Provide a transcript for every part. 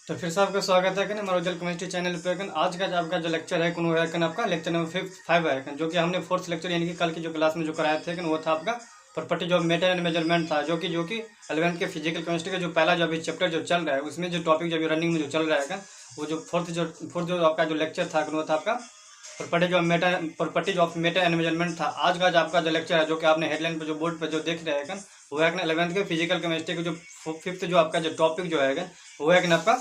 तो फिर से आपका स्वागत है कि हमारे उज्जवल केमिस्ट्री चैनल पे। आज का जो आपका जो लेक्चर है वो है आपका लेक्चर नंबर 5 है, जो कि हमने फोर्थ लेक्चर यानी कि कल की जो क्लास में जो कराए थे वो था आपका property of matter and measurement था, जो कि 11th के फिजिकल केमिस्ट्री का जो पहला जो अभी चैप्टर जो चल रहा है उसमें जो टॉपिक जो अभी रनिंग में जो चल रहा है वो जो फोर्थ जो आपका जो लेक्चर था वो था आपका properties of matter and measurement था। आज का जो आपका जो लेक्चर है जो कि आपने हेडलाइन पर जो बोर्ड पर जो देख रहे हैं वो है 11th के फिजिकल केमिस्ट्री का जो फिफ्थ जो आपका जो टॉपिक जो है वो है आपका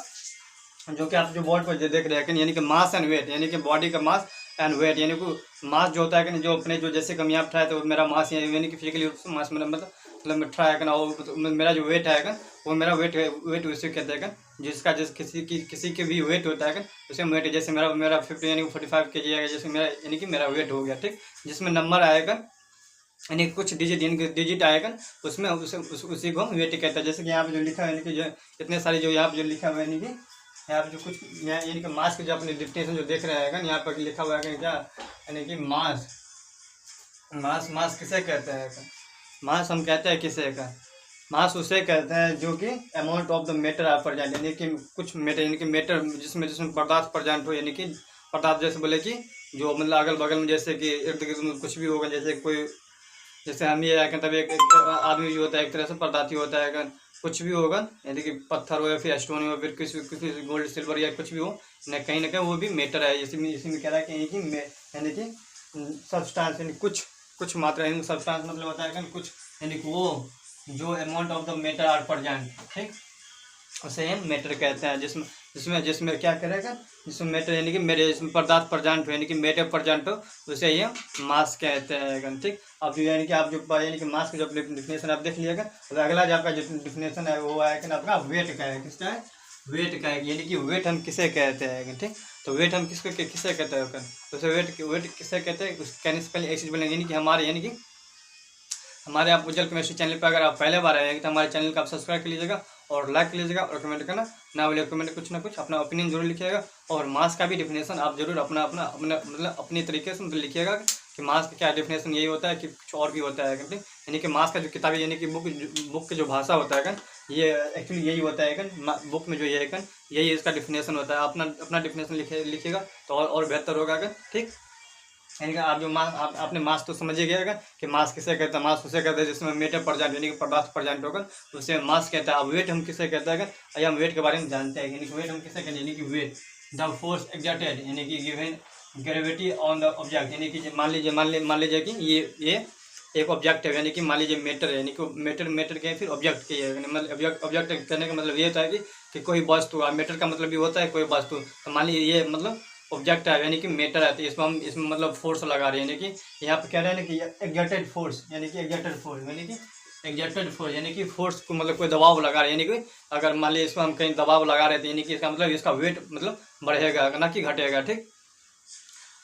जो कि आप जो बोर्ड पर जो देख रहे हैं यानी कि मास एंड वेट, यानी कि बॉडी का मास एंड वेट, यानी कि मास जो होता है कि जो अपने जो जैसे कम यहाँ उठाए तो मेरा मास यानी कि फिजिकली मास मतलब उठा है और मेरा जो वेट है वो मेरा वेट उसे कहते हैं जिसका किसी के भी वेट होता है उसे वेट, जैसे मेरा 50 यानी 45 kg आएगा, जैसे मेरा यानी कि मेरा वेट हो गया, ठीक। जिसमें नंबर आएगा यानी कुछ डिजिट यानी कि डिजिट आएगा उसमें उसी को हम वेट कहते हैं। जैसे कि यहाँ पे जो लिखा है यानी कि जो इतने सारी जो यहाँ पे जो लिखा हुआ है यानी कि यहाँ पे जो कुछ यानी कि मास के जो अपने डिफिनेशन जो देख रहे हैं यहाँ पर लिखा हुआ है क्या, यानी कि मास मास मास किसे कहते हैं? मास हम कहते हैं किसे का, मास उसे कहते हैं जो कि amount of the matter are present, यानी कि कुछ मैटर यानी कि मैटर जिसमें पदार्थ प्रेजेंट हो, यानी कि पदार्थ जैसे बोले कि जो मतलब अगल बगल में जैसे कि इर्द गिर्द में कुछ भी होगा, जैसे कोई जैसे हम ये है तब एक आदमी जो होता है एक तरह से पदार्थ ही होता है, अगर कुछ भी होगा यानी कि पत्थर हो या फिर स्टोन हो फिर किसी गोल्ड सिल्वर या कुछ भी हो न कहीं वो भी मैटर है। इसी में कह रहा है कि यानी कि सब्सटेंस यानी कुछ मात्रा, यानी सब्सटेंस मतलब होता है कुछ, यानी कि वो जो amount of the matter are present, ठीक, उसे हम मैटर कहते हैं। जिसमें जिसमें जिसमें क्या करेगा, जिसमें मैटर यानी कि मेरे इसमें पदार्थ प्रेजेंट हो यानी कि मैटर प्रेजेंट हो उसे ये मास कहते हैं, ठीक। अब यानी कि आप जो यानी कि मास का जो डिफिनेशन आप देख लीजिएगा। और अगला जो आपका जो डिफिनेशन है वो है कि आपका वेट का है, किसका है? वेट का है, यानी कि वेट हम किसे कहते हैं, ठीक। तो वेट हम किसे कहते हैं, तो उसे वेट किसे कहते हैं उस कहने से पहले एक चीज़ बोलेंगे, यानी कि हमारे यानी कि हमारे आप उज्जवल केमिस्ट्री चैनल पर अगर आप पहले बार आए हैं तो हमारे चैनल को आप सब्सक्राइब कर लीजिएगा और लाइक कर लीजिएगा और कमेंट करना ना बोले, कमेंट कुछ ना कुछ अपना ओपिनियन जरूर लिखिएगा। और मास का भी डिफिनेशन आप जरूर अपना अपना अपना मतलब अपनी तरीके से मतलब लिखिएगा कि मास का क्या डिफिनेशन यही होता है कि कुछ और भी होता है, यानी कि मास का जो किताब यानी कि बुक की जो भाषा होता है ये एक्चुअली यही होता है बुक में जो ये है यही इसका डिफिनेशन होता है। अपना डिफिनेशन लिखिएगा तो और बेहतर होगा, ठीक। यानी कि आप जो मास आपने मास तो समझ ही गया कि मास किसे कहते हैं। मास उसे कहते हैं जिसमें मैटर प्रेजेंट यानी कि पदार्थ प्रेजेंट होगा उसे मास कहता है। अब वेट हम किसे कहते हैं, आइए हम वेट के बारे में जानते हैं। यानी कि वेट हम किसे कहते हैं, यानी कि वेट द फोर्स एक्सर्टेड यानी कि given gravity on the object, यानी कि मान लीजिए कि ये एक ऑब्जेक्ट है, यानी कि मान लीजिए मैटर है, यानी कि मैटर के फिर ऑब्जेक्ट के मतलब ऑब्जेक्ट करने का मतलब ये होता है कि कोई वस्तु, मैटर का मतलब ये होता है कोई वस्तु। तो मान लीजिए ये मतलब ऑब्जेक्ट है यानी कि मैटर है, तो इसमें मतलब फोर्स लगा रहे हैं, यानी कि यहाँ पे कह रहे हैं ना कि एक्सर्टेड फोर्स यानी कि एक्सर्टेड फोर्स यानी कि फोर्स को मतलब कोई दबाव लगा रहे हैं, यानी कि अगर मान लीजिए इसमें हम कहीं दबाव लगा रहे थे यानी कि इसका मतलब इसका वेट मतलब बढ़ेगा ना कि घटेगा, ठीक।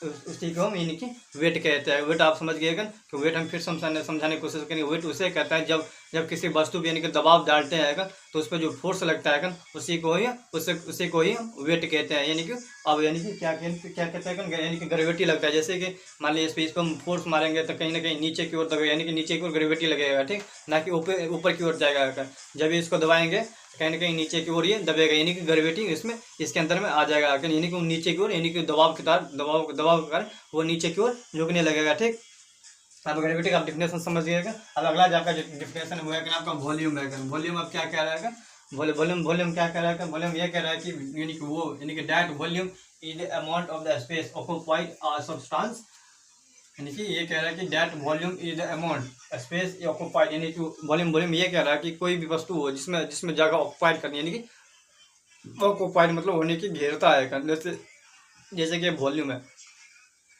उसी को हम यानी कि वेट कहते हैं। वेट आप समझ गए कि वेट हम फिर समझाने की कोशिश करेंगे। वेट उसे कहता है जब किसी वस्तु पर यानी कि दबाव डालते हैं तो उस पर जो फोर्स लगता है उसी को ही वेट कहते हैं। यानी कि अब यानी कि क्या कहते हैं यानी कि ग्रेविटी लगता है। जैसे कि मान लीजिए इस पर हम फोर्स मारेंगे तो कहीं ना कहीं नीचे की ओर दबेगा, यानी कि नीचे की ओर ग्रेविटी लगेगा, ठीक, ना कि ऊपर की ओर जाएगा। जब इसको दबाएंगे कहीं ना कहीं नीचे की ओर ये दबेगा, यानी कि ग्रेविटी इसके अंदर में आ जाएगा, यानी कि नीचे की ओर यानी कि दबाव के कारण वो नीचे की ओर झुकने लगेगा, ठीक। अब ग्रेविटी का डिफिनेशन समझ गएगा। अब अगला जो आपका डिफिनेशन वो है कि आपका वॉल्यूम है। वॉल्यूम अब क्या कह रहा है, वॉल्यूम क्या कह रहा है? वॉल्यूम ये कह रहा है कि यानी कि that volume is the amount of the space occupied substance, यानी कि ये कह रहा है कि that volume is the amount space occupied, यानी कि वॉल्यूम ये कह रहा है कि कोई भी वस्तु हो जिसमें जगह ऑक्युपाइड करनी, यानी कि ऑक्युपाइड मतलब होने की घेरता है। जैसे कि वॉल्यूम है,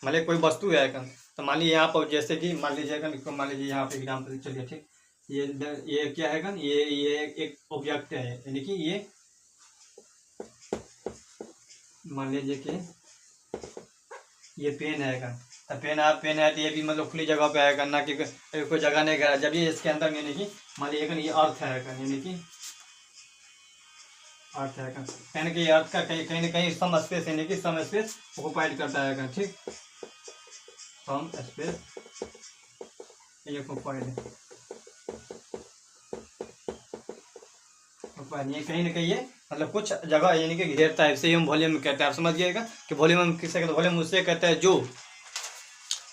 मान लीजिए कोई वस्तु है तो मान लीजिए यहाँ पर जैसे कि मान लीजिए यहाँ पे एग्जाम्पल चलिए, ठीक। ये क्या है ये एक ऑब्जेक्ट है, यानी कि ये मान लीजिए कि ये पेन है तो पेन है तो ये भी मतलब खुली जगह पे आएगा, ना कि कोई जगह नहीं करा। जब ये इसके अंदर यानी कि मान लीजिए ये अर्थ है यानी कि अर्थ है यानी कि अर्थ का कहीं ना कहीं सम स्पेस यानी कि सम स्पेस ऑक्युपाइड करता है, ठीक। सम स्पेस ये ऑक्युपाइड ये कहीं ना कहीं ये मतलब कुछ जगह यानी कि घेरता है, इसे ही हम वॉल्यूम कहते हैं। आप समझ गएगा कि वॉल्यूम हम किससे कहते हैं, वॉल्यूम उससे कहते हैं जो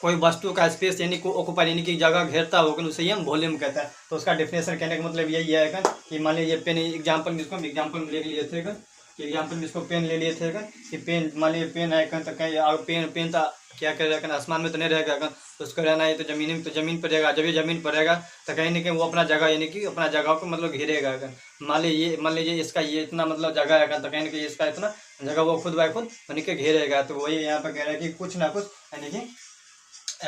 कोई वस्तु का स्पेस यानी कि ऑक्यूपाई यानी कि जगह घेरता होगा, उसे ही हम वॉल्यूम कहता है। तो उसका डेफिनेशन कहने का मतलब यही है कि मान लीजिए पेन एग्जाम्पल में, इसको हम एग्जाम्पल में ले लिए थे कि एग्जाम्पल में इसको पेन ले लिए थे कि पेन, मान लीजिए पेन है तो कहीं पेन पेन था क्या करेगा, आसमान में तो नहीं रहेगा, तो उसको रहना है तो ज़मीन में, तो ज़मीन पर रहेगा। जब ये ज़मीन पर रहेगा तो कहीं ना कहीं वो अपना जगह यानी कि अपना जगह को मतलब घेरेगा। मान लीजिए इसका ये इतना मतलब जगह है तो कहीं ना कहीं इसका इतना जगह वो खुद बाय खुद यानी कि घेरेगा। तो वही यहाँ पर कह रहा है कि कुछ ना कुछ यानी कि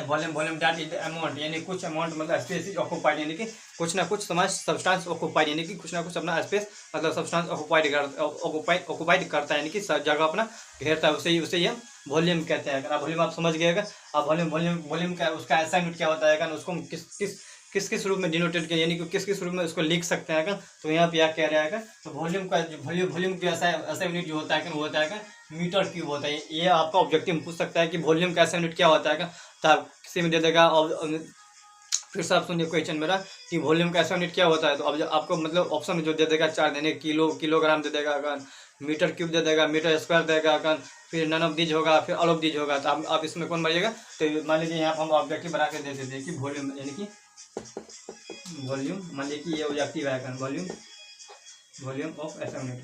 वॉल्यूम डैट इज अमाउंट, यानी कुछ अमाउंट मतलब स्पेस इज ऑक्यूपाइड, यानी कि कुछ ना कुछ सब्सटेंस ऑक्यूपाइड, यानी कि कुछ ना कुछ अपना स्पेस मतलब सब्सटेंस ऑक्यूपाइड करता है, यानी कि जगह अपना घेरता है, उसे ही हम वॉल्यूम कहते हैं। अगर आप वॉल्यूम आप समझ गएगा। अब वॉल्यूम का उसका ऐसा यूनिट क्या होता है, उसको हम किस रूप में डिनोटेड किया, यानी कि किस रूप में उसको लिख सकते हैं। तो यहाँ पे क्या कह रहा है तो वॉल्यूम का वॉल्यूम का ऐसा यूनिट जो होता है वो होता है मीटर क्यूब होता है। ये आपका ऑब्जेक्टिव पूछ सकता है कि वॉल्यूम का ऐसा यूनिट क्या होता है, तो आप किसी में दे देगा। और फिर से आप सुनिए क्वेश्चन मेरा कि वॉल्यूम का ऐसा यूनिट क्या होता है। तो अब आपको मतलब ऑप्शन में जो दे देगा 4 देने, किलोग्राम दे देगा, अगर मीटर क्यूब दे देगा, मीटर स्क्वायर देगा, अगर फिर नन ऑफ दीज होगा, फिर ऑल ऑफ दीज होगा। तो आप इसमें कौन मारिएगा। तो मान लीजिए यहाँ पर हम ऑब्जेक्टिव बना के दे देते हैं कि वॉल्यूम, यानी कि वॉल्यूम, मान लीजिए कि ये ऑब्जेक्टिव है वॉल्यूम ऑफ ऐसा यूनिट,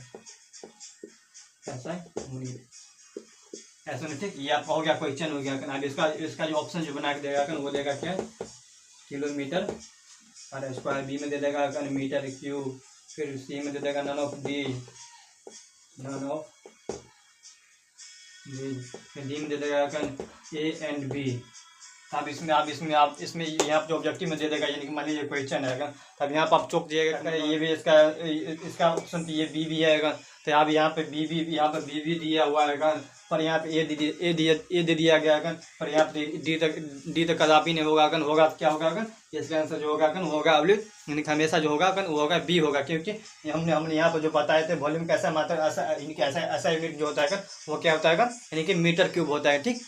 ऐसा नहीं, ठीक। ये आपका हो गया क्वेश्चन हो गया। अब इसका जो ऑप्शन जो बना के देगा वो देगा क्या, किलोमीटर और स्क्वायर, बी में दे देगा मीटर क्यूब, फिर सी में दे देगा नन ऑफ दी, फिर डी में दे देगा ए एंड बी। अब इसमें यहाँ जो ऑब्जेक्टिव में दे देगा, यानी कि मान लीजिए क्वेश्चन है, तब यहाँ पर आप चौक दिएगा ये भी इसका ऑप्शन तो ये बी भी आएगा। तो अब यहाँ पे बी भी दिया हुआ है, पर यहाँ पे ए दे दिया गया है, पर यहाँ पे डी तक कदापि नहीं होगा। होगा तो क्या होगा, इसका आंसर जो होगा ऑब्लिक, यानी कि हमेशा जो होगा वो होगा बी होगा, क्योंकि हमने यहाँ पर जो बताए थे वॉल्यूम का ऐसा मात्रा ऐसा यूनिट जो होता है वो क्या होता है यानी कि मीटर क्यूब होता है, ठीक।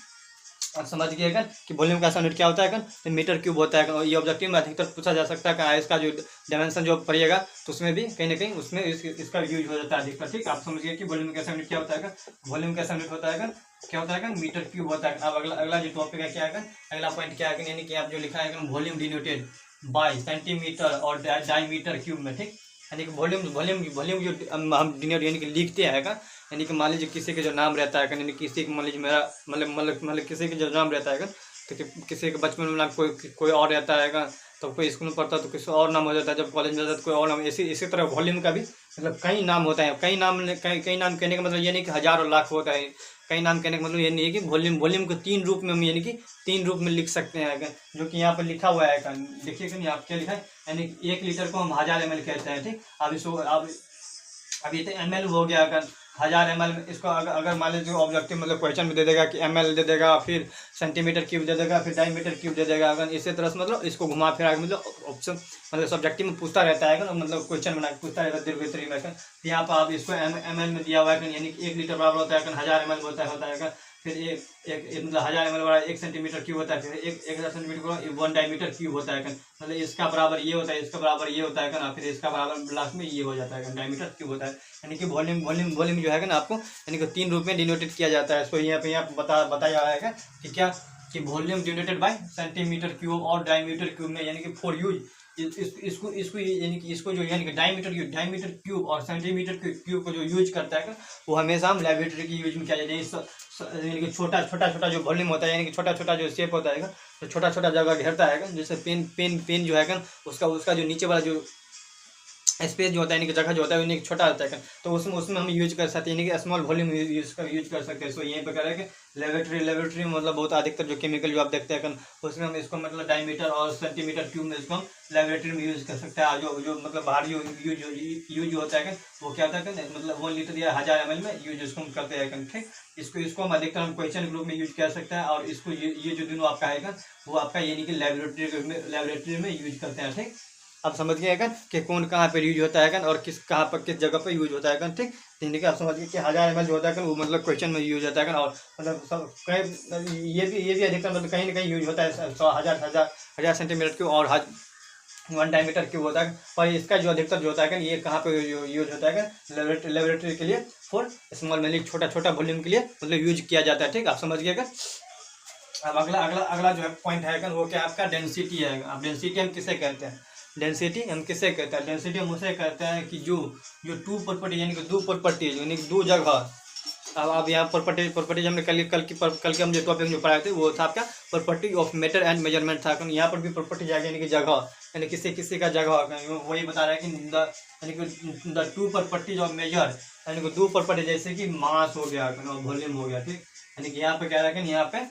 आप समझ गए कि वॉल्यूम का ऐसा यूनिट क्या होता है तो मीटर क्यूब होता है। ये ऑब्जेक्टिव में अधिकतर पूछा जा सकता है इसका जो डायमेंशन जो पड़ेगा, तो उसमें भी कहीं ना कहीं उसमें इसका यूज हो जाता है अधिकतर, ठीक। आप समझिए कि वॉल्यूम का ऐसा यूनिट क्या होता है, वॉल्यूम का ऐसा यूनिट होता है क्या होता है मीटर क्यूब होता है। अब अगला जो टॉपिक है क्या है, अगला पॉइंट क्या है, यानी कि आप जो लिखा है वॉल्यूम डिनोटेड बाय सेंटीमीटर और डायमीटर क्यूब में, ठीक। यानी कि वॉल्यूम जो हम डिनोट यानी कि लिखते हैं, यानी कि मान लीजिए किसी के जो नाम रहता है, यानी किसी के मान लीजिए मेरा मतलब किसी के जो नाम रहता है तो किसी के बचपन में नाम कोई और रहता है, तो कोई स्कूल में पढ़ता है तो किसी और नाम हो जाता है, जब कॉलेज में जाता है तो कोई और नाम। इसी तरह वॉल्यूम का भी मतलब कई नाम होता है। कई नाम कहने का मतलब ये नहीं कि हज़ारों लाख होता है। कई नाम कहने का मतलब ये नहीं है कि वॉल्यूम को 3 रूप में हम यानी कि 3 रूप में लिख सकते हैं, जो कि यहाँ पर लिखा हुआ है। देखिए नहीं, आप क्या लिखा है, यानी 1 लीटर को हम 1000 ml कहते हैं, ठीक। अब इसको अब ये तो ml हो गया, 1000 ml में इसको अगर मान लीजिए ऑब्जेक्टिव मतलब क्वेश्चन में दे देगा कि ml दे देगा, फिर सेंटीमीटर क्यूब दे देगा, फिर डायमीटर क्यूब दे देगा। अगर इसी तरह से मतलब इसको घुमा फिरा के मतलब ऑप्शन मतलब सब्जेक्टिव में पूछता रहता है, मतलब क्वेश्चन बना के पूछता रहता है दीर्घ में। यहाँ पर आप इसको ml में दिया हुआ है, यानी कि 1 लीटर बराबर होता है 1000 ml होता है। फिर एक मतलब 1000 ml बराबर 1 सेंटीमीटर क्यूब होता है, फिर 1000 सेंटीमीटर 1 डायमीटर क्यूब होता है, मतलब इसका बराबर ये होता है, इसका बराबर ये होता है फिर इसका बराबर लास्ट में ये हो जाता है, डायमीटर क्यूब होता है। यानी कि वॉल्यूम जो है आपको यानी कि 3 रूप में डिनोटेड किया जाता है। इसको यहाँ पे बताया है कि क्या कि volume denoted by centimetre cube और डायमीटर क्यूब में, यानी कि फॉर यूज इसको यानी कि इसको जो यानी कि डायमीटर क्यूब और सेंटीमीटर क्यूब को जो यूज करता है वो हमेशा हम लेबोरेटरी की यूज में किया जाता है। यानी कि छोटा जो वॉल्यूम होता है, यानी कि छोटा जो शेप होता है तो छोटा जगह घेरता है। जैसे पेन जो है उसका जो नीचे वाला जो स्पेस जो होता है, यानी कि जगह जो होता है यानी कि छोटा होता है, तो उसमें हम यूज कर सकते हैं, यानी कि स्मॉल वॉल्यूम यूज कर सकते हैं। सो यहीं पर करें कि लेबोरेटरी में मतलब बहुत अधिकतर जो केमिकल जो आप देखते हैं उसमें हम इसको मतलब डायमीटर और सेंटीमीटर क्यूब में इसको हम लेबोरेटरी में यूज कर सकते हैं। जो मतलब बाहर यूज होता है वो क्या होता है मतलब 1 लीटर या 1000 ml में यूज इसको हम करते हैं, ठीक। इसको हम अधिकतर हम क्वेश्चन ग्रुप में यूज कर सकते हैं, और इसको ये जो दिनों आपका है वो आपका यानी कि लेबोरेटरी में यूज करते हैं, ठीक। आप समझ गए कि कौन कहाँ पर यूज होता है और कहाँ पर किस जगह पर यूज होता है, ठीक। यानी कि आप समझिए कि 1000 ml जो होता है वो मतलब क्वेश्चन में यूज होता है, और मतलब सब कहीं ये भी अधिकतर मतलब कहीं ना कहीं यूज होता है 100 हजार सेंटीमीटर क्यूब और 1 डायमीटर क्यूब होता है। और इसका जो अधिकतर जो होता है ये कहाँ पे यूज होता है, लेबोरेटरी के लिए, फॉर स्मॉल मिली छोटा छोटा वॉल्यूम के लिए मतलब यूज किया जाता है। ठीक, आप समझिएगा। अब अगला अगला अगला जो है पॉइंट है वो क्या आपका डेंसिटी है। अब डेंसिटी हम किसे कहते हैं, डेंसिटी हम किसे कहते हैं, डेंसिटी हम उसे कहते हैं कि जो जो टू प्रॉपर्टी यानी कि दो प्रॉपर्टी यानी कि दो जगह। अब यहाँ प्रॉपर्टीज हमने कल के हम जो टॉपिक जो पढ़ाए थे वो था आपका property of matter and measurement था। यहाँ पर भी प्रॉपर्टी आ गई यानी कि जगह, यानी किसी किसी का जगह वही बता रहा है कि यानी कि the two properties of major, यानी कि दो प्रॉपर्टी जैसे कि मास हो गया और वॉल्यूम हो गया। ठीक, यानी कि यहाँ पे क्या रखें, यहाँ पे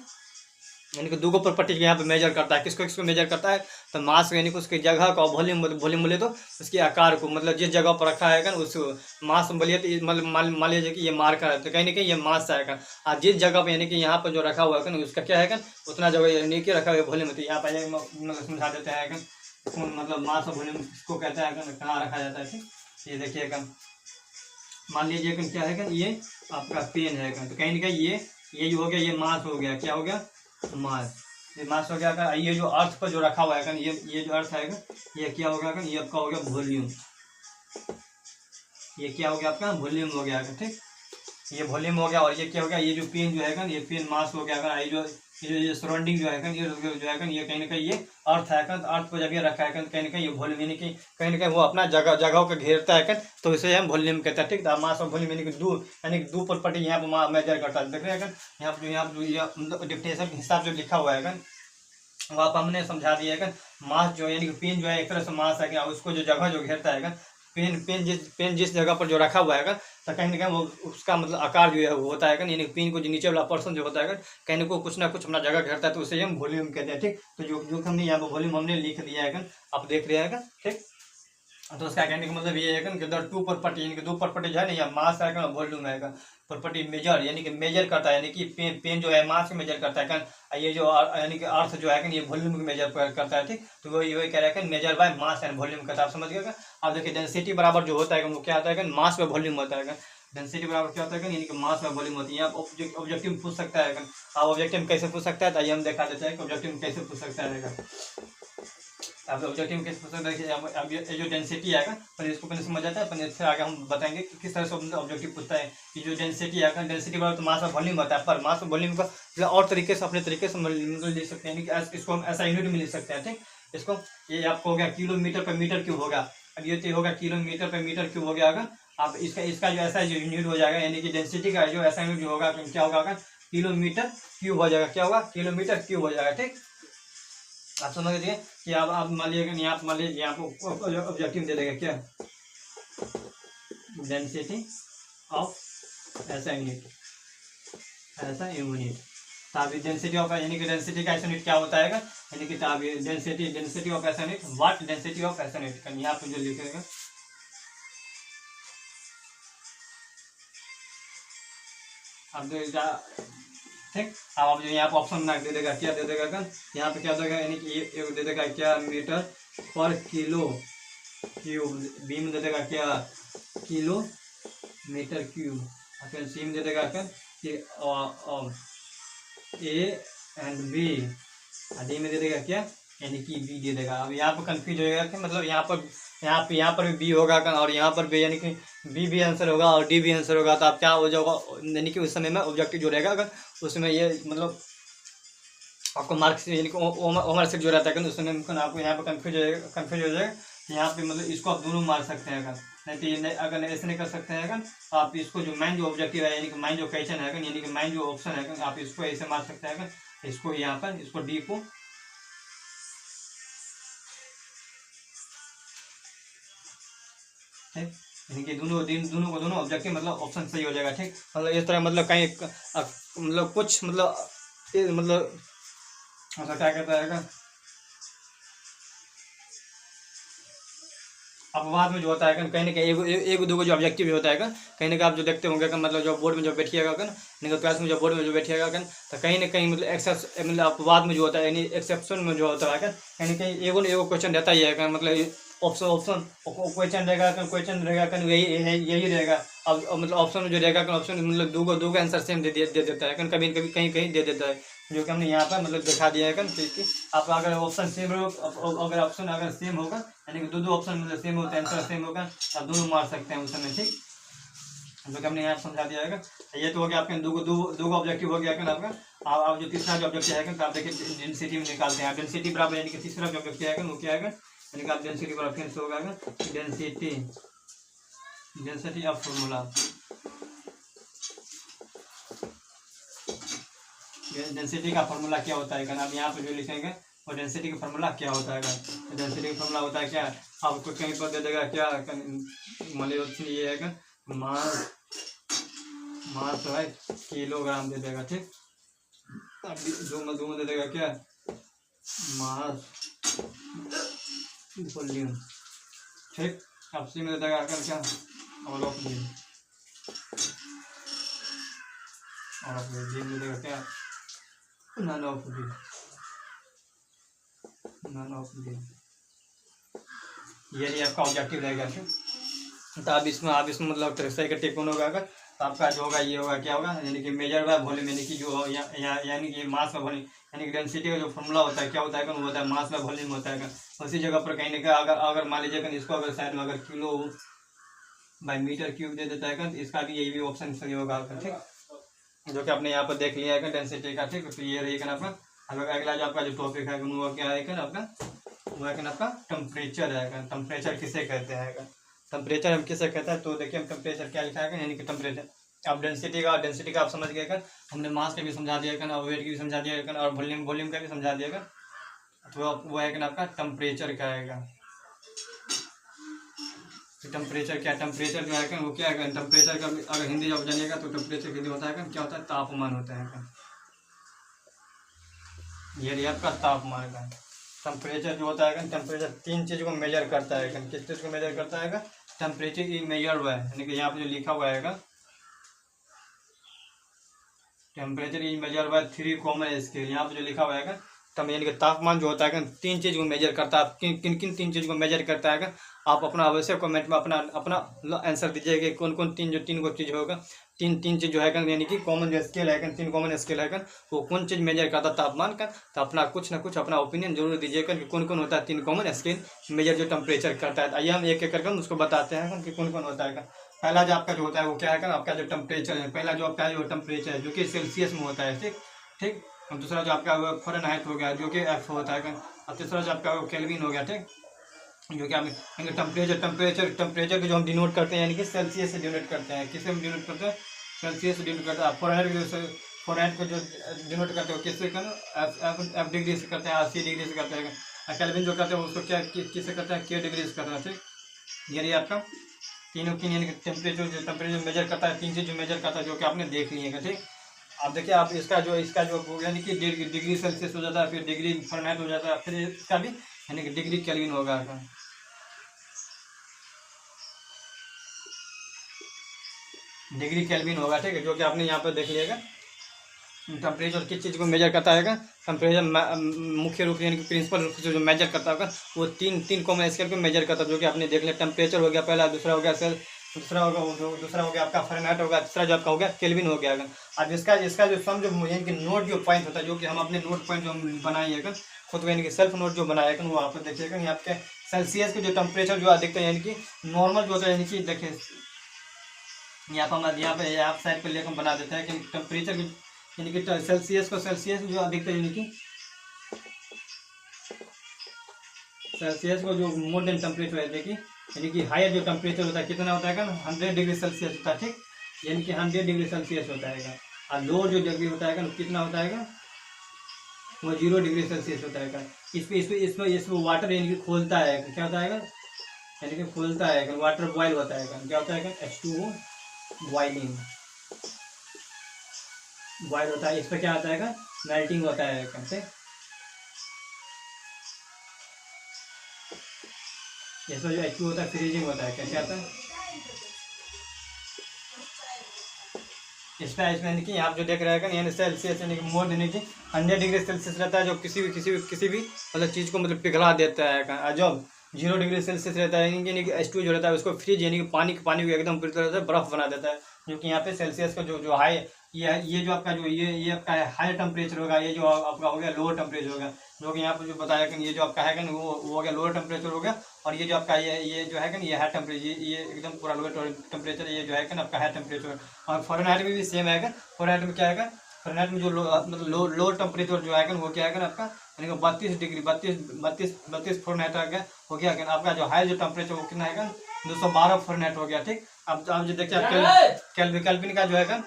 यानी कि दो को प्रॉपर्टी यहाँ पे मेजर करता है, किसको किसको मेजर करता है, तो मास यानी कि उसकी जगह का, वॉल्यूम वॉल्यूम बोले तो उसके आकार को, मतलब जिस जगह पर रखा है उस मास बोलिए तो मतलब मान लीजिए कि ये मार्कर है तो कहीं ना कहीं ये मास आएगा। और जिस जगह पर यानी कि यहाँ पर जो रखा हुआ है उसका क्या है उतना जगह यानी कि रखा हुआ वॉल्यूम। तो यहाँ पर मतलब समझा देते हैं मतलब मास और वॉल्यूम किसको कहते हैं, कहाँ रखा जाता है। ठीक, ये देखिएगा, मान लीजिए क्या है ये आपका पेन है तो कहीं ना कहीं ये जो हो गया ये मास हो गया, क्या हो गया, मास। ये मास हो गया का, ये जो अर्थ पर जो रखा हुआ है ये जो अर्थ है ये क्या हो गया, ये आपका हो गया वॉल्यूम। ये क्या हो गया आपका वॉल्यूम हो गया। ठीक, ये वॉल्यूम हो गया। और ये क्या हो गया, ये जो पेन जो है ये पेन मास हो गया। ये सराउंडिंग जो है ये जो है ये कहीं ना कहीं ये अर्थ है तो अर्थ पर जब ये रखा है कहीं ना कहीं ये वॉल्यूम यानी कि कहीं ना कहीं वो अपना जगह को घेरता है तो इसे हम वॉल्यूम कहते हैं। ठीक, तो मास और वॉल्यूम यानी कि दो प्रॉपर्टी यहाँ पर मेजर करता है। देख रहे हैं यहाँ जो डिफिनेशन के हिसाब से लिखा हुआ है वो आप हमने समझा दिया है। मास जो यानी कि पेन जो है एक तरह से मास है उसको जो जगह जो घेरता है पेन जिस जगह पर जो रखा हुआ है तो कहीं ना कहीं वो उसका मतलब आकार जो है वो होता है यानी पेन को जो नीचे वाला पर्सन जो होता है कहीं ना कुछ ना कुछ अपना जगह घेरता है तो उसे हम वॉल्यूम कहते हैं। ठीक, तो जो हमने यहाँ पर वॉल्यूम हमने लिख लिया है आप देख रहे हैं। ठीक, तो उसका कहने का मतलब ये है कि टू प्रॉपर्टी यानी कि दो प्रॉपर्टी जो है ना, या मास है वॉल्यूम है प्रॉपर्टी मेजर यानी कि मेजर करता है, यानी कि पेन जो है मास को मेजर करता है ये जो यानी कि अर्थ जो है ये वॉल्यूम को मेजर करता है। ठीक, तो वही कह रहा है measure by mass and volume करता है। आप समझ गए। अब देखिए डेंसिटी बराबर जो होता है वो क्या होता है मास बाय वॉल्यूम होता है। डेंसिटी बराबर क्या होता है यानी कि मास बाय वॉल्यूम होती है। आप ऑब्जेक्टिव पूछ सकता है आप ऑब्जेक्टिव कैसे पूछ सकता है, तो आइए हम दिखा देते हैं कि ऑब्जेक्टिव कैसे पूछ सकता है। अब ऑब्जेक्टिव कैसे पूछ सकता है, अब ये जो डेंसिटी आएगा पहले इसको पहले समझ जाता है, पहले फिर आगे हम बताएंगे कि किस तरह से ऑब्जेक्टिव पूछता है कि जो डेंसिटी आएगा, डेंसिटी बराबर तो मास और वॉल्यूम होता है, पर मास और वॉल्यूम का और तरीके से अपने तरीके से लिख सकते हैं कि इसको हम ऐसा यूनिट में लिख सकते हैं। ठीक, इसको ये आपको हो गया किलोमीटर पर मीटर क्यूब होगा। अब ये तो होगा किलोमीटर पर मीटर क्यूब हो गया होगा। अब इसका जो ऐसा जो यूनिट हो जाएगा यानी कि डेंसिटी का जो ऐसा यूनिट जो होगा क्या होगा किलोमीटर क्यूब हो जाएगा, क्या होगा किलोमीटर क्यूब हो जाएगा। ठीक, आप समझ लीजिए कि आप मान लीजिए यहाँ मान लीजिए आपको ऑब्जेक्टिव दे देगा क्या डेंसिटी ऑफ ऐसा यूनिट तो अभी डेंसिटी ऑफ यानी कि डेंसिटी का ऐसा यूनिट क्या होता है यानी कि डेंसिटी ऑफ ऐसा यूनिट व्हाट डेंसिटी ऑफ ऐसा यूनिट यहाँ पे जो लिखेगा अब ठीक। अब आप जो यहाँ पे ऑप्शन बना दे देगा क्या दे देगा यहाँ पे क्या देगा यानी कि ये दे देगा क्या मीटर पर किलो क्यूब, बी में दे देगा क्या किलो मीटर क्यूब, फिर सी में दे देगा क्या कि ए एंड बी, डी में दे देगा क्या यानी कि बी दे देगा। अब यहाँ पर कंफ्यूज होगा कि मतलब यहाँ पर भी बी होगा और यहाँ पर भी यानी कि बी भी आंसर होगा और डी भी आंसर होगा, तो आप क्या हो जाएगा यानी कि उस समय में ऑब्जेक्टिव जो रहेगा अगर उसमें ये मतलब आपको मार्क्स यानी कि ओमर से जो रहता है उसमें आपको यहाँ पर कन्फ्यूज हो जाएगा। यहाँ पे मतलब इसको आप दोनों मार सकते हैं नहीं तो ये अगर ऐसे नहीं कर सकते हैं आप इसको जो मेन जो ऑब्जेक्टिव है यानी कि मेन जो क्वेश्चन है यानी कि मेन जो ऑप्शन है आप इसको ऐसे मार सकते हैं इसको यहाँ पर इसको डी को ठीक, यानी कि दोनों ऑब्जेक्टिव मतलब ऑप्शन सही हो जाएगा। ठीक, मतलब इस तरह मतलब कहीं मतलब कुछ मतलब ऐसा क्या कहता है अपवाद में जो होता है कहीं ना कहीं एक दो जो ऑब्जेक्टिव होता है कहीं ना कहीं आप जो देखते होंगे मतलब जो बोर्ड में जो बैठिएगा नहीं तो क्लास में जो बोर्ड में जो बैठिएगा तो कहीं ना कहीं मतलब अपवाद में जो होता है यानी एक्सेप्शन में जो होता है कहीं ना कहीं एगो क्वेश्चन रहता ही है मतलब ऑप्शन क्वेश्चन रहेगा यही रहेगा। अब मतलब ऑप्शन में जो रहेगा ऑप्शन मतलब दो आंसर सेम दे देता है कभी कहीं दे देता है जो कि हमने यहाँ पर मतलब दिखा दिया है कि आप अगर ऑप्शन सेम हो, अगर ऑप्शन अगर सेम होगा यानी कि दो ऑप्शन मतलब सेम होता है, आंसर सेम होगा, आप दोनों मार सकते हैं उस समय। ठीक, जो कि हमने यहाँ समझा दिया है। ये तो हो गया आपके दो ऑब्जेक्टिव हो गया है आपका। आप जो तीसरा जो ऑब्जेक्टिव है तो आप देखिए डेंसिटी में निकालते हैं। डेंसिटी बराबर यानी कि तीसरा जो ऑब्जेक्टिव है वो क्या है यानी कि आप डेंसिटी बराबर फिर से होगा डेंसिटी ऑफ फॉर्मूला। डेंसिटी का फॉर्मूला क्या होता है आप यहाँ पे जो लिखेंगे और डेंसिटी का फॉर्मूला क्या होता है। डेंसिटी का फॉर्मूला होता है क्या, आपको कहीं पर दे देगा क्या, मान लीजिए ये है मास तो है किलोग्राम दे देगा। ठीक, अब दो में दे देगा क्या, मास वॉल्यूम। ठीक, अब सी में दे देगा क्या, और ऑफ वॉल्यूम में देगा क्या, नन ऑफ वॉल्यूम। ये आपका ऑब्जेक्टिव रहेगा। तो आप इसमें मतलब सही का टिक होगा तो आपका जो होगा ये होगा क्या होगा यानी कि मेजर बाय वॉल्यूम यानी कि जो यानी कि मास बाय वॉल्यूम यानी कि डेंसिटी का जो फॉर्मूला होता है क्या होता है वो होता है मास बाय वॉल्यूम होता है। उसी जगह पर कहीं ना अगर मान लीजिए इसको अगर शायद अगर किलो बाई मीटर क्यूब दे देता है तो इसका भी यही भी ऑप्शन सही होगा आपका। ठीक, जो कि आपने यहाँ पर देख लिया है डेंसिटी का। ठीक, तो ये रहेगा आपका। अगर अगला जो आपका जो टॉपिक है वो क्या है आपका, वो है आपका टेम्परेचर है। टेम्परेचर किसे कहते हैं, टेम्परेचर हम किसे कहते हैं, तो देखिए हम टेम्परेचर क्या लिखा है यानी कि टेम्परेचर। अब डेंसिटी का आप समझ गए हमने मास का भी समझा दिया और वेट की भी समझा दिया और वॉल्यूम का भी समझा दिया। तो वो है आपका टेम्परेचर क्या है। टेम्परेचर क्या, टेम्परेचर जो है वो क्या है, टेम्परेचर का अगर हिंदी जब जानिएगा तो टेम्परेचर हिंदी होता है क्या होता है, तापमान होता है। ये आपका तापमान का टेम्परेचर जो होता है टेम्परेचर तीन चीज़ को मेजर करता है। किस चीज़ को मेजर करता है, टेम्परेचर ई मेजर हुआ है यानी कि यहाँ पे जो लिखा हुआ है टेम्परेचर ई मेजर हुआ है 3 कॉमन स्केल। यहाँ पे जो लिखा हुआ है तब यानी कि तापमान जो होता है तीन चीज़ को मेजर करता है। किन किन तीन चीज़ को मेजर करता है आप अपना अवश्य कमेंट में अपना आंसर दीजिएगा कि कौन कौन तीन को चीज़ होगा। तीन चीज़ जो है यानी कि कॉमन जो स्केल है 3 कॉमन स्केल है वो कौन चीज़ मेजर करता है तापमान का। तो अपना कुछ ना कुछ अपना ओपिनियन जरूर दीजिएगा कि कौन कौन होता है 3 कॉमन स्केल मेजर जो टेम्परेचर करता है। आइए हम एक एक करके उसको बताते हैं कि कौन कौन होता है। पहला जो आपका जो होता है वो क्या है आपका जो टेम्परेचर है, पहला जो आपका जो टेम्परेचर है जो कि सेल्सियस में होता है। ठीक, और दूसरा जो आपका फ़ारेनहाइट हो गया जो कि एफ होता है। और तीसरा जो आपका केल्विन हो गया। ठीक, जो कि हम टेम्परेचर को जो हम डिनोट करते हैं यानी कि सेल्सियस से डिनोट करते हैं। किससे हम डिनोट करते हैं, सेल्सियस से डिनोट करते हैं। फ़ारेनहाइट को जो डिनोट करते हैं किससे एफ डिग्री से करते हैं, 80 डिग्री से करते हैं। केल्विन जो करते हैं उसको क्या किससे करते हैं, के डिग्री से करते हैं। ठीक, यानी आपका तीनों यानी कि टेम्परेचर मेजर करता है, तीन चीज़ जो मेजर करता है जो कि आपने देख ली है। ठीक, आप देखिए आप इसका जो यानी कि डिग्री सेल्सियस हो जाता है, फिर डिग्री फ़ारेनहाइट हो जाता है, फिर इसका भी यानी कि डिग्री केल्विन होगा। डिग्री केल्विन होगा। ठीक है, जो कि आपने यहाँ पर देख लिएगा। टेम्परेचर किस चीज़ को मेजर करता है, टेम्परेचर मुख्य रूप से यानी कि प्रिंसिपल रूप से जो मेजर करता होगा वो तीन कॉमन स्केल को मेजर करता है जो कि आपने देख लिया। टेम्परेचर हो गया पहला, दूसरा हो गया आपका फ़ारेनहाइट होगा, तीसरा जो आपका हो गया केल्विन हो गया। अब इसका जो सम जो यानी कि नोट जो पॉइंट होता है जो कि हम अपने नोट पॉइंट जो हम बनाएंगे खुद यानी कि सेल्फ नोट जो बनाएगा वो आप देखिएगा। यहाँ आपके सेल्सियस के जो टेम्परेचर जो अधिकतर यानी कि नॉर्मल जो होता है यानी कि देखिए यहाँ पे आप साइड पर लेकर बना देते हैं कि टेम्परेचर यानी कि सेल्सियस जो अधिकतर जो मोर देन टेम्परेचर है देखिए यानी कि हायर जो टेम्परेचर होता है कितना होता है 100 डिग्री सेल्सियस होता है। ठीक, यानी कि 100 डिग्री सेल्सियस होता है। और लोअर जो डिग्री होता है कितना होता है वो 0 डिग्री सेल्सियस होता है। इसमें वाटर यानी कि खोलता है, क्या होता है यानी कि खोलता है, वाटर बॉयल होता है। क्या होता है H2O बॉइलिंग बॉयल होता है। इस पर क्या आता है मेल्टिंग होता है। कैसे इसमें जो H2 होता है फ्रीजिंग होता है। कैसे आता है इसमें कि आप जो देख रहे हैं यानी सेल्सियस यानी कि मोर यानी कि 100 डिग्री सेल्सियस रहता है जो किसी भी मतलब चीज़ को मतलब पिघला देता है। जब 0 डिग्री सेल्सियस रहता है यानी कि H2 जो रहता है उसको फ्रीज यानी कि पानी को एकदम पूरी तरह से बर्फ़ बना देता है। जो कि यहाँ पे सेल्सियस का जो हाई ये जो आपका जो ये आपका हाई टेम्परेचर होगा, ये जो आपका हो गया लोअर टेम्परेचर होगा, जो कि यहाँ पर जो बताया कि ये जो आपका है कि वो हो गया लोअर टेम्परेचर हो गया। और ये जो आपका ये जो है कि ये हाई टेम्परेचर, ये एकदम पूरा लोअर टेम्परेचर, ये जो है कि आपका हाई टेम्परेचर। और फ़ारेनहाइट में भी सेम है। फ़ारेनहाइट में क्या है, फ़ारेनहाइट में जो मतलब लोअर टेम्परेचर जो है वो क्या है आपका, यानी कि 32 डिग्री 32 फ़ारेनहाइट आ गया हो गया। आपका जो हाई जो टेम्परेचर वो कितना है 212 फ़ारेनहाइट हो गया। ठीक, अब जो देखिए आप केल्विन का जो है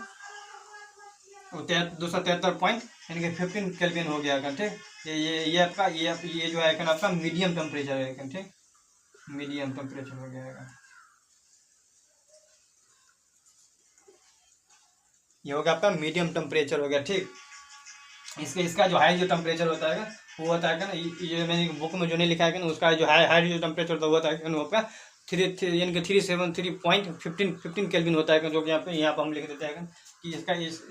273 यानी कि 15 केल्विन हो गया। ठीक, ये आपका ये जो है आपका मीडियम टेम्परेचर है। ठीक, मीडियम टेम्परेचर हो गया। ये हो गया आपका मीडियम टेम्परेचर हो गया। ठीक, इसका जो हाई जो टेम्परेचर होता है वो होता है ना, ये मैंने बुक में जो नहीं लिखा है ना, उसका जो हाई जो टेम्परेचर होता है वो आपका 373.15 केल्विन होता है, जो कि यहाँ पे हम लिख देते हैं कि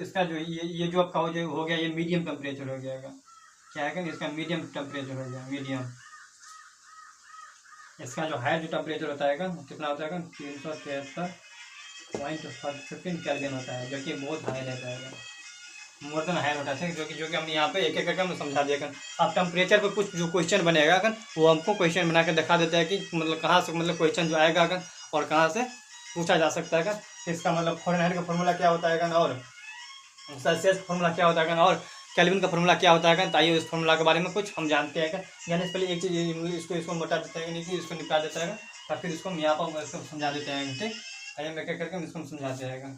इसका जो ये जो आपका हो गया, ये मीडियम टेम्परेचर हो गया। क्या है इसका मीडियम टेम्परेचर हो गया, मीडियम। इसका जो हाई जो टेम्परेचर होता है कितना होता है 373.15 केल्विन होता है, जो कि बहुत हाई रहता है, मोर देन हाई होता है। जो कि हम यहाँ पे एक एक करके हम समझा दिया। अब टेम्परेचर पे कुछ जो क्वेश्चन बनेगा वो हमको क्वेश्चन बना के दिखा देता है कि मतलब कहाँ से मतलब क्वेश्चन जो आएगा और कहाँ से पूछा जा सकता है। इसका मतलब फ़ारेनहाइट का फॉर्मूला क्या होता है और सेल्सियस का फॉर्मूला क्या होता है और केल्विन का फॉर्मूला क्या होता है। ताइए उस फॉर्मूला के बारे में कुछ हम जानते हैं। यानी पहले एक चीज़ इसको मोटा देता है कि इसको निपटा देता है, और फिर इसको हम यहाँ पर इसको समझा देते हैं। ठीक, आइए मैं क्या करके हम इसको समझाते हैं।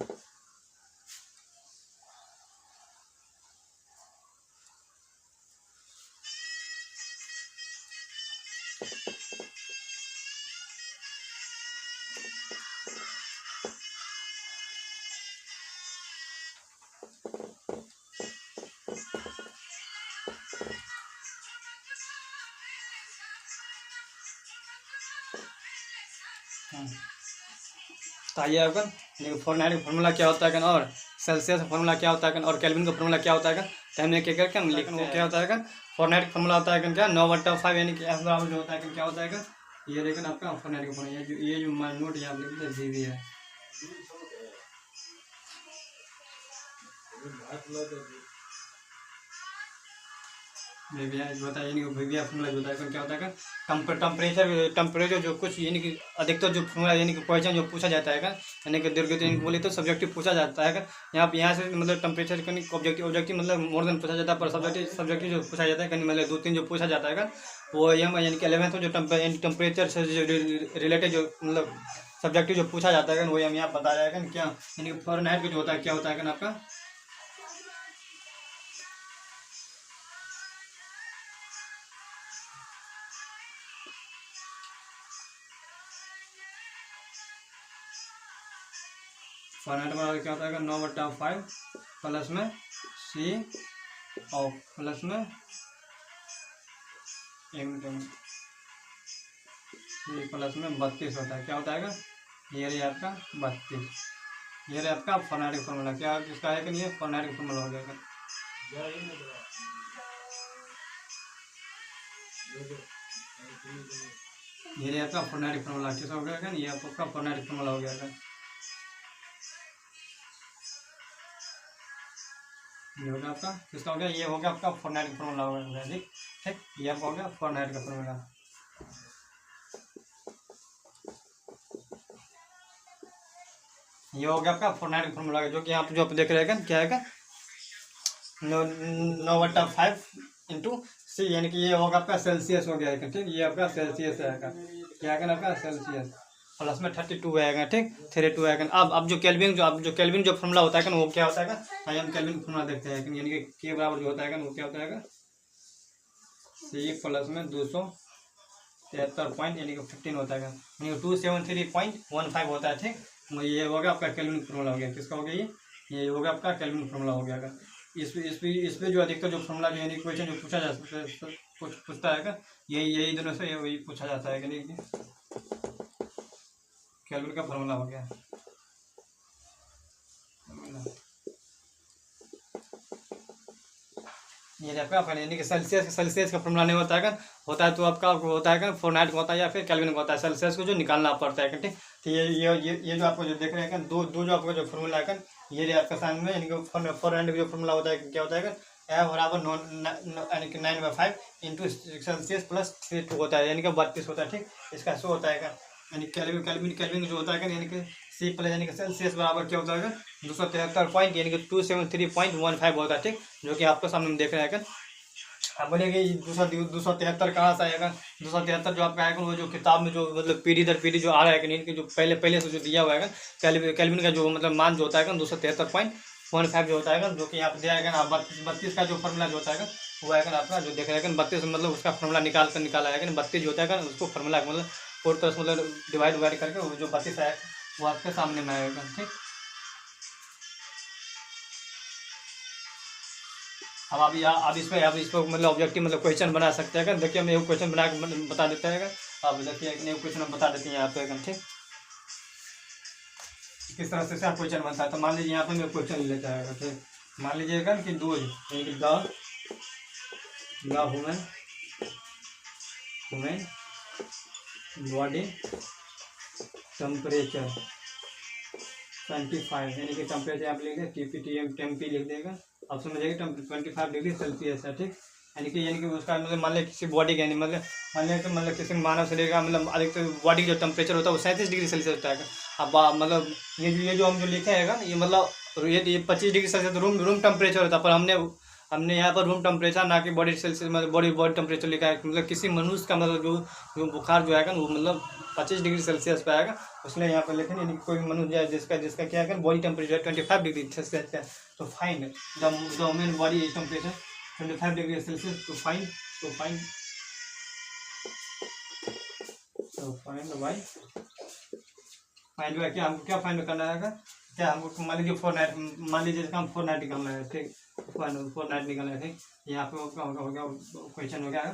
तो आइए आपका फ़ारेनहाइट का फॉर्मूला क्या होता है और सेल्सियस का फॉर्मूला क्या होता है और केल्विन का फॉर्मूला क्या होता है। तो हमने क्या करके हम लिखना वो क्या होता है फ़ारेनहाइट का फॉर्मूला होता है क्या 9/5 यानी कि F बराबर जो होता है क्या होता है ये लेकिन आपका फ़ारेनहाइट का फॉर्मूला, ये जो नोट यहाँ लिख दिया जी है। जो होता है यानी वीवीआर फॉर्मूला जो होता है क्या होता है टेम्परेचर जो कुछ यानी कि अधिकतर जो फॉर्मूला यानी कि क्वेश्चन जो पूछा जाता है यानी कि दीर्घ बोले तो सब्जेक्टिव पूछा जाता है। यहाँ से मतलब टेम्परेचर का ऑब्जेक्टिव मतलब मोर देन पूछा जाता है, पर सब्जेक्टिव जो पूछा जाता है कहीं मतलब 2-3 जो पूछा जाता है वो यानी कि 11th में जो टेम्परेचर से जो रिलेटेड जो मतलब सब्जेक्टिव जो पूछा जाता है वही हम यहाँ बता रहे हैं क्या, यानी फ़ारेनहाइट जो होता है क्या होता है आपका फ़ारेनहाइट में क्या होता है 9/5 प्लस में C और प्लस में C प्लस में 32 होता है। क्या होता है ये रही आपका 32, ये रही आपका फ़ारेनहाइट का फॉर्मूला। क्या इसका है कि ये फ़ारेनहाइट का फॉर्मूला हो गया। ये रही आपका फ़ारेनहाइट का फॉर्मूला किस हो गया ये आपका फ़ारेनहाइट का फॉर्मूला हो गया। ये हो गया आपका किसका हो गया, ये हो गया आपका फ़ारेनहाइट का फॉर्मूला हो गया। ठीक ठीक, ये आपका हो गया फ़ारेनहाइट का फॉर्मूला। ये हो गया आपका फ़ारेनहाइट का फॉर्मूला, जो कि यहाँ पे जो आप देख रहे हैं क्या है 9/5 इंटू C, यानी कि ये होगा आपका सेल्सियस हो गया। ठीक, ये आपका सेल्सियस आएगा। क्या है आपका सेल्सियस प्लस में 32 आएगा। ठीक, 32 आएगा। अब जो केल्विन जो फॉर्मूला होता है वो क्या होता है आइए हम केल्विन फॉर्मूला देखते हैं। यानी कि K बराबर जो होता है वो क्या होता है C प्लस में 273 पॉइंट यानी कि 15 होता है, यानी कि 273.15 होता है। ठीक, ये हो गया आपका केल्विन फॉर्मूला हो गया। किसका हो गया ये हो गया आपका केल्विन फॉर्मूला हो गया। इस पे जो अधिकतर जो फॉर्मूला यानी क्वेश्चन जो पूछा जा सकता है कुछ पूछता है यही दोनों से वही पूछा जाता है कि केल्विन का फॉर्मूला हो गया। ये आपका यानी कि सेल्सियस का फॉर्मूला नहीं होता है तो आपका होता है फ़ारेनहाइट का होता है या फिर केल्विन का होता है। सेल्सियस को जो निकालना पड़ता है। ठीक, तो ये जो आपको जो देख रहे हैं दो दो जो आपका जो फॉर्मूला है ये आपका सामने में, यानी कि फोर हैंड जो फॉर्मूला होता है क्या होता है एफ बराबर यानी कि 9/5 इंटू सेल्सियस प्लस 3 होता है, यानी कि 32 होता है। ठीक, इसका शो होता है यानी केल्विन केल्विन केल्विन जो होता है यानी कि सी प्लस यानी कि सेल्सियस बराबर क्या होता है 273 पॉइंट यानी कि 273.15 होता है। ठीक, जो कि आपको सामने में देख रहे हैं। अब बोलेंगे 273 कहाँ से आएगा? 273 जो आपका आएगा वो जो किताब में जो मतलब पीढ़ी दर पीढ़ी जो आ रहा है कि इनके जो पहले पहले से जो दिया हुआ है केल्विन का जो मतलब मान जो होता है 273.15 जो होता है, जो कि यहाँ पे दिया है। 32 का जो फॉर्मूला जो होता है वो आएगा आपका जो देख रहे हैं 32 मतलब उसका फॉर्मूला निकाला है 32 जो होता है उसको फॉर्मूला मतलब फोर तरह से मतलब डिवाइड करके वो जो 32 आएगा वो आपके सामने में आएगा। ठीक, अब इस पर मतलब ऑब्जेक्टिव मतलब क्वेश्चन बना सकते हैं। देखिए हम एक क्वेश्चन बना के बता देते हैं। आप देखिए एक क्वेश्चन हम बता देते हैं यहाँ पे। ठीक, किस तरह से आप क्वेश्चन बनता है तो मान लीजिए यहाँ पे मैं क्वेश्चन ले लेता है। ठीक, मान लीजिएगा कि दो ह्यूमन बॉडी टेम्परेचर 25 यानी कि टेम्परेचर आप लिख दें टेम्पी लिख देगा। आप समझिएगा 25 डिग्री सेल्सियस है। ठीक, यानी कि उसका मतलब मान लिया किसी बॉडी का मतलब मान लिया कि मतलब किसी मानव शरीर का मतलब अधिकतर बॉडी का जो टेम्परेचर होता है वो 37 डिग्री सेल्सियस होता है। अब मतलब ये जो हम जो लिखे हैं ये मतलब ये 25 डिग्री सेल्सियस रूम टेम्परेचर होता है, पर हमने यहाँ पर रूम टेम्परेचर ना कि बॉडी सेल्सियस मतलब बॉडी टेम्परेचर लिखा है। मतलब किसी मनुष्य का मतलब जो बुखार जो आएगा वो मतलब 25 डिग्री सेल्सियस पे आएगा, उसने यहाँ पर लिखे नहीं कोई मनुष्य है जिसका क्या है बॉडी टेम्परेचर 25 डिग्री सेल्सियस है। तो fine the human body temperature 25 degree Celsius. तो फाइन भाई फाइंड बाय क्या हमको क्या फाइंड करना है क्या हमको मान लीजिए 490 इसका हम 490 निकालना है। ठीक, 490 निकालना है। ठीक, यहाँ पे हो गया क्वेश्चन हो गया है।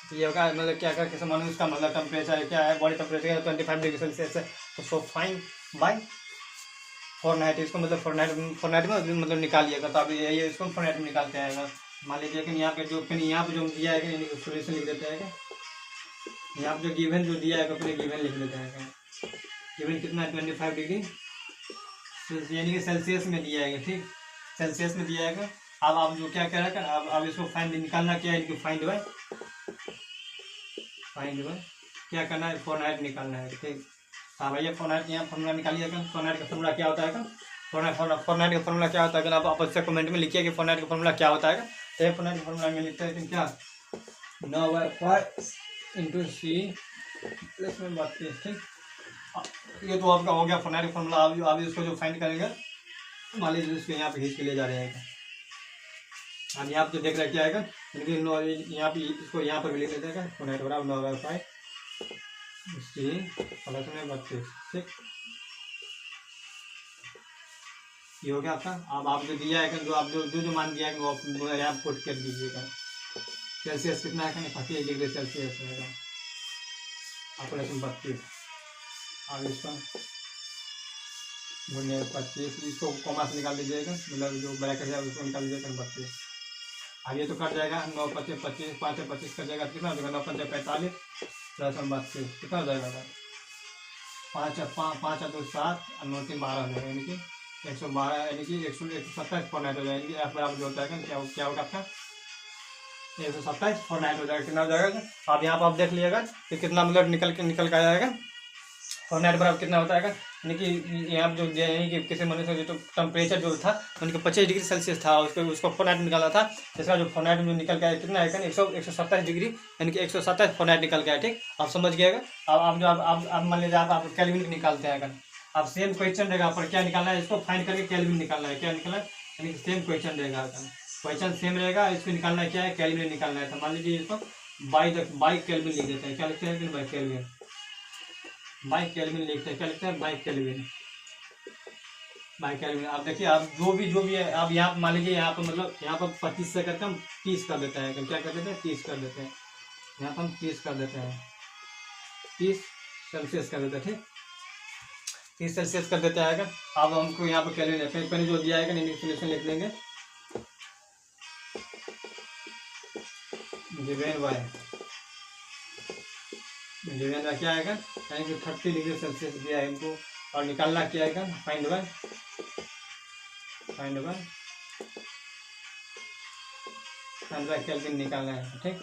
तो ये होगा मतलब क्या किसी मनुष्य का मतलब टेम्परेचर क्या है बॉडी टेम्परेचर 25 डिग्री सेल्सियस है। तो सो फाइन बाय 490 इसको मतलब 490 में मतलब निकालिएगा। तो अब ये इसको 490 में निकालते हैं। मान लीजिए कि यहाँ पे जो दिया है कि सोल्यूशन लिख देते हैं। यहाँ पे जो गिवन जो दिया है अपने गिवन लिख लेते हैं। गिवन कितना है 25 डिग्री यानी कि सेल्सियस में दिया है। ठीक, सेल्सियस में दिया है। अब आप जो क्या कह रहे हैं अब इसको फाइंड निकालना क्या है फाइंड बाय क्या करना है 490 निकालना है। ठीक, हाँ भैया 490 यहाँ फॉर्मूला निकालिएगा। 490 का फॉर्मूला क्या होता है 490 का फॉर्मूला क्या होता है आप अच्छे कमेंट में लिखिए कि 490 का फॉर्मूला क्या होता है। तो 490 का फॉर्मूला में लिखते हैं क्या 9/5 इंटू सी प्लस में 32। ठीक, ये तो आपका हो गया 490 का फॉर्मूला। आप इसको जो फाइंड करेंगे मान लीजिए इसको यहाँ पे खींच के ले जा रहे हैं। अब यहाँ पे जो देख रहे क्या आएगा यहाँ पे इसको यहाँ पर भी लिख लेते हैं 490 बराबर 9/5 सी प्लस में 32। ठीक, ये हो गया आपका। अब आप जो दिया है जो आप जो मान दिया है वो यहाँ पुट कर दीजिएगा। सेल्सियस कितना है 38 डिग्री सेल्सियस रहेगा आप 32। अब इसका 25 इसको कॉमा से निकाल दीजिएगा मतलब जो ब्रैकेट है उसको निकाल दीजिएगा 32। अब ये तो कट जाएगा 9 25 25 5 25 कट जाएगा कितना हो जाएगा 9 5 45 प्लस 32 कितना हो जाएगा 5 5 2 7 और 9 3 12 हो जाएगा यानी कि 112 यानी कि 127 490 हो जाएगी। एफ बराबर जो होता है क्या होगा आपका 127 490 हो जाएगा। कितना हो जाएगा अब यहाँ पर आप देख लीजिएगा कि कितना मतलब निकल के आ जाएगा 490 बराबर कितना होता है यानी कि यहाँ जो यानी कि किसी मनुष्य का जो टेम्परेचर जो था उनके 25 डिग्री सेल्सियस था उसको 490 निकाला था। इसका जो 490 में निकल के आया कितना है 127 डिग्री यानी कि 127 490 निकल के आया। ठीक, आप समझ गएगा। अब आप जो आप मान लीजिए आप केल्विन निकालते हैं अगर आप सेम क्वेश्चन रहेगा पर क्या निकालना है इसको फाइंड करके केल्विन निकालना है। क्या निकालना है यानी कि सेम क्वेश्चन रहेगा क्वेश्चन सेम रहेगा इसको निकालना है क्या है केल्विन निकालना है। तो मान लीजिए इसको बाई केल्विन लिख देते हैं। क्या लिखते हैं बाई केल्विन लिखते हैं। क्या लिखते हैं बाई केल्विन। आप देखिए आप जो भी है आप यहाँ मान लीजिए यहाँ पर मतलब यहाँ पर 25 से करके हम 30 कर देते हैं। क्या कर देते हैं 30 कर देते हैं। यहाँ पर हम 30 कर देते हैं 30 सेल्सियस कर देते हैं। ठीक, 30 सेल्सियस कर देते हैं। अब हमको यहाँ पर केल्विन पहले जो दिया है सोल्यूशन लिख लेंगे गिवन में क्या आएगा, यानी कि 30 डिग्री सेल्सियस दिया है इनको, और निकालना क्या आएगा, फाइंड बाय केल्विन निकालना है। ठीक,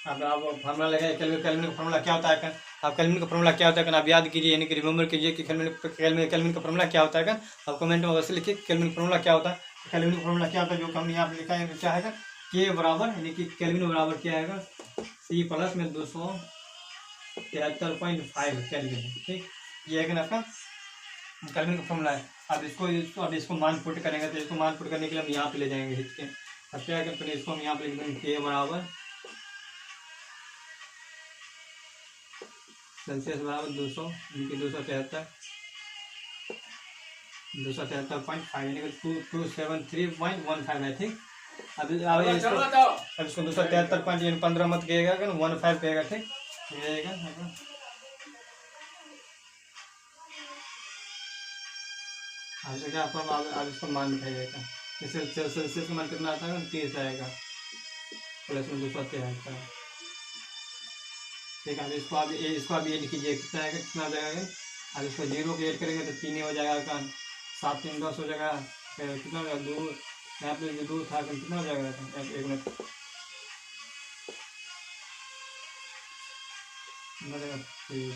अब आप फार्मूला लगाए केल्विन का फार्मूला क्या होता है, आप केल्विन का फार्मूला क्या होता है आप याद कीजिए, यानी कि रिमेंबर कीजिए कि केल्विन का फार्मूला क्या होता है। आप कमेंट में अवश्य लिखिए केल्विन का फार्मूला क्या होता है। केल्विन का फार्मूला क्या होता है, जो हमने यहाँ पे लिखा है क्या है, के बराबर, यानी कि केल्विन बराबर क्या आएगा, C प्लस में 273.5 केल्विन। ठीक, ये है कि आपका केल्विन का फॉर्मूला है। अब इसको मान पुट करेंगे, तो इसको मान पुट करने के लिए हम यहाँ पे ले जाएंगे खींच के। अब क्या करते हैं, इसको हम यहाँ पे लिख देंगे के बराबर सेल्सियस बराबर 200, इनकी 273.5, यानी कि 273.15 है। ठीक, अब इसको 273 15 मत कहेगा, 15 कहेगा। ठीक, ये आपसे क्या आपको आप इसको मान उठाइएगा, इससे सेल्सियस का मान कितना आता है, 30 आएगा, प्लस में 273। ठीक है, इसको आप ऐड कीजिए, कितना आएगा, कितना हो जाएगा। अब इसको 0 को ऐड करेंगे तो 3 हो जाएगा, 7 3 10 हो जाएगा, कितना हो जाएगा 2, यहाँ पे 2 था, कितना हो जाएगा, 1 मिनट 30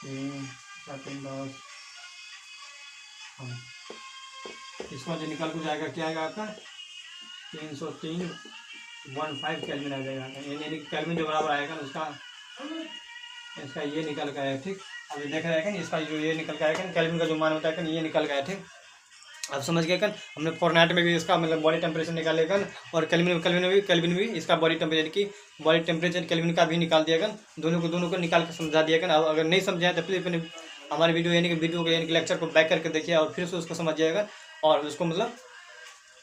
3 7 3 10। इसका जो निकल को जाएगा क्या आएगा आपका, 303.15 केल्विन आ जाएगा, यानी केल्विन जो बराबर आएगा इसका ये निकल का है। ठीक, अब ये देख रहे हैं, इसका जो ये निकल का है केल्विन का जो मान होता है ये निकल का है। ठीक, अब समझ गए हमने फॉरनहाइट में भी इसका मतलब बॉडी टेम्परेचर निकालेगा, और केल्विन भी इसका बॉडी टेम्परेचर केल्विन का भी निकाल दिया, दोनों को निकाल के समझा दिया। अब अगर नहीं समझाए तो प्लीज अपने हमारे वीडियो यानी कि लेक्चर को बैक करके देखिए, और फिर से उसको समझिएगा, और उसको मतलब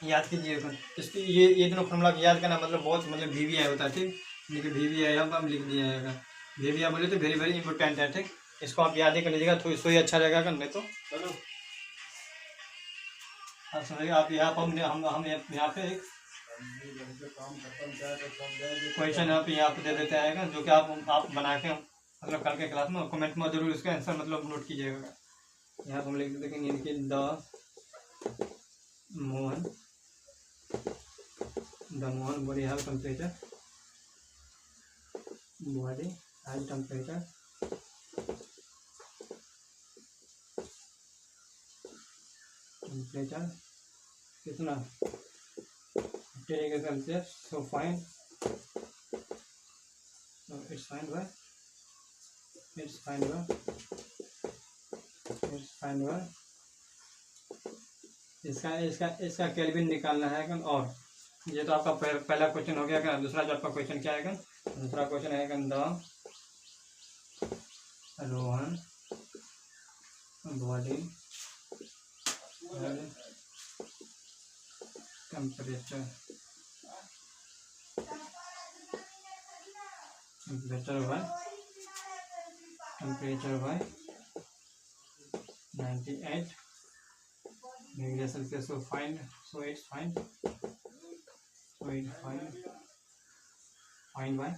याद कीजिएगा। इसकी ये दोनों फॉर्मूला याद करना मतलब बहुत मतलब VVI होता है। ठीक, लेकिन VVI हम लिख दिया जाएगा, VVI बोले तो वेरी इंपॉर्टेंट है। ठीक, इसको आप याद ही कर लीजिएगा, तो इसको ही अच्छा रहेगा, नहीं तो चलो आप समझिए। आप यहाँ पर हम यहाँ पे एक क्वेश्चन आप यहाँ पे दे देते हैं, जो कि आप बना के मतलब कल के क्लास में कमेंट में जरूर इसका आंसर मतलब नोट कीजिएगा। यहाँ पर हम लिख देंगे इनके the human body high temperature कितना 50 degree Celsius, so fine it's fine by इसका केल्विन निकालना है। और ये तो आपका पहला क्वेश्चन हो गया। दूसरा जो आपका क्वेश्चन क्या है, दूसरा क्वेश्चन है the human body temperature by 98 degree Celsius. So it's fine by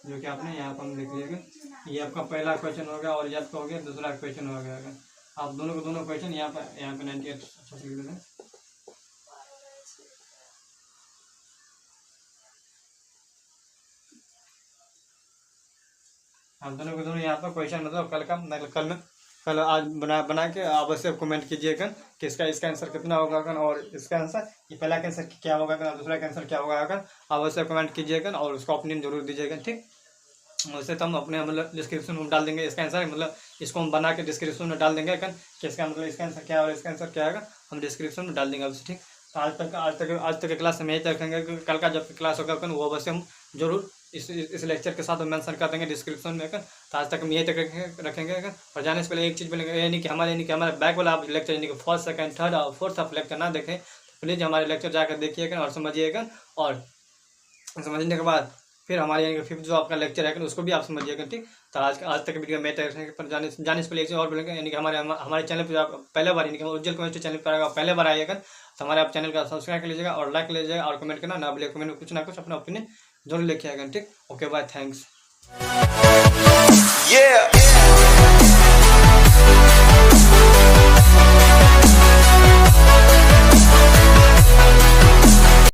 जो कि आपने यहाँ पर लिख लिएगा। ये आपका पहला क्वेश्चन हो गया, और ये आपका हो गया दूसरा क्वेश्चन हो गया। आप दोनों क्वेश्चन यहाँ पे 98 अच्छा लिख देते हैं। आप दोनों यहाँ पर क्वेश्चन मतलब कल आज बना के अवश्य कमेंट कीजिएगा कि इसका आंसर कितना होगा, और इसका आंसर ये पहला का आंसर क्या होगा, दूसरा का आंसर क्या होगा, अवश्य कमेंट कीजिएगा और उसका ओपिनियन जरूर दीजिएगा। ठीक, वैसे तो हम अपने मतलब डिस्क्रिप्शन में डाल देंगे इसका आंसर, मतलब इसको हम बना के डिस्क्रिप्शन में डाल देंगे कि इसका मतलब इसका आंसर क्या है और इसका आंसर क्या है, हम डिस्क्रिप्शन में डाल देंगे आपसे। ठीक, तो आज तक के क्लास हम यही तक रखेंगे। कल का जब क्लास होगा वो अवश्य हम जरूर इस लेक्चर के साथ मेंशन कर देंगे डिस्क्रिप्शन में। तो आज तक हम यही तक रखेंगे। और जाने से पहले एक चीज़ बोलेंगे, यानी कि हमारे बैक वाला आप लेक्चर यानी कि फर्स्ट सेकंड थर्ड और फोर्थ आप लेक्चर ना देखें, प्लीज़ हमारे लेक्चर जाकर देखिएगा और समझिएगा, और समझने के बाद फिर हमारे यानी कि फिफ्थ जो आपका लेक्चर है उसको भी आप समझिएगा। ठीक, तो आज तक वीडियो में पर जाने से पहले एक चीज़ और बोलेंगे, यानी कि हमारे चैनल पर आप पहले बार यानी कि उज्जवल केमिस्ट्री चैनल पर आप पहले बार आइएगा तो हमारे आप चैनल का सब्सक्राइब कर लीजिएगा और लाइक कर लीजिएगा और कमेंट करना ना भूलिए। कमेंट में कुछ ना कुछ अपना ओपिनियन जरूर लेके आएगा। ठीक, ओके बाय, थैंक्स।